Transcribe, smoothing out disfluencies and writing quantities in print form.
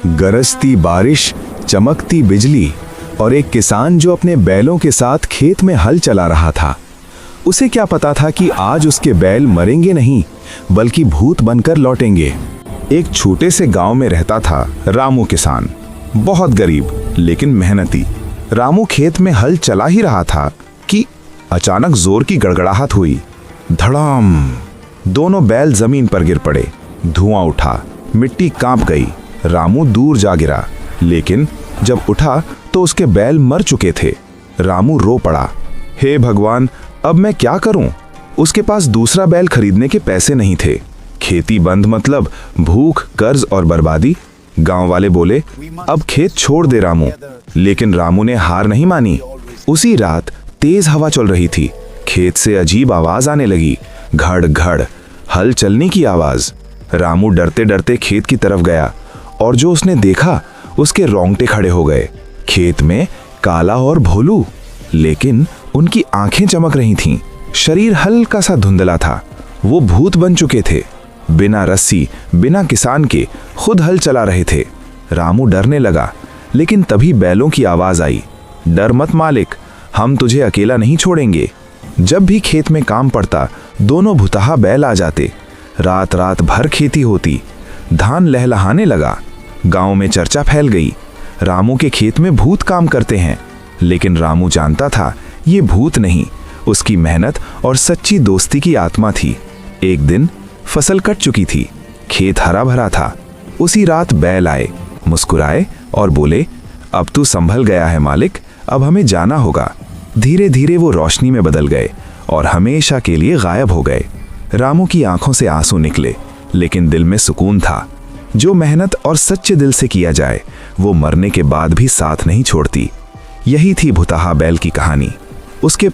गरजती बारिश, चमकती बिजली और एक किसान जो अपने बैलों के साथ खेत में हल चला रहा था। उसे क्या पता था कि आज उसके बैल मरेंगे नहीं बल्कि भूत बनकर लौटेंगे। एक छोटे से गांव में रहता था रामू किसान, बहुत गरीब लेकिन मेहनती। रामू खेत में हल चला ही रहा था कि अचानक जोर की गड़गड़ाहट हुई। धड़ाम! दोनों बैल जमीन पर गिर पड़े। धुआं उठा, मिट्टी कांप गई। रामू दूर जा गिरा, लेकिन जब उठा तो उसके बैल मर चुके थे। रामू रो पड़ा, हे भगवान, अब मैं क्या करूं? उसके पास दूसरा बैल खरीदने के पैसे नहीं थे। खेती बंद मतलब भूख, कर्ज और बर्बादी। गांव वाले बोले, अब खेत छोड़ दे रामू। लेकिन रामू ने हार नहीं मानी। उसी रात तेज हवा चल रही थी। खेत से अजीब आवाज आने लगी, घड़ घड़, हल चलने की आवाज। रामू डरते डरते खेत की तरफ गया और जो उसने देखा उसके रोंगटे खड़े हो गए। खेत में काला और भोलू, लेकिन उनकी आंखें चमक रही थीं। शरीर हल्का सा धुंधला था। वो भूत बन चुके थे। बिना रस्सी, बिना किसान के खुद हल चला रहे थे। रामू डरने लगा, लेकिन तभी बैलों की आवाज आई, डर मत मालिक, हम तुझे अकेला नहीं छोड़ेंगे। जब भी खेत में काम पड़ता दोनों भुतहा बैल आ जाते। रात रात भर खेती होती। धान लहलहाने लगा। गांव में चर्चा फैल गई, रामू के खेत में भूत काम करते हैं। लेकिन रामू जानता था ये भूत नहीं, उसकी मेहनत और सच्ची दोस्ती की आत्मा थी। एक दिन फसल कट चुकी थी, खेत हरा भरा था। उसी रात बैल आए, मुस्कुराए और बोले, अब तू संभल गया है मालिक, अब हमें जाना होगा। धीरे धीरे वो रोशनी में बदल गए और हमेशा के लिए गायब हो गए। रामू की आंखों से आंसू निकले, लेकिन दिल में सुकून था। जो मेहनत और सच्चे दिल से किया जाए वो मरने के बाद भी साथ नहीं छोड़ती। यही थी भुतहा बैल की कहानी। उसके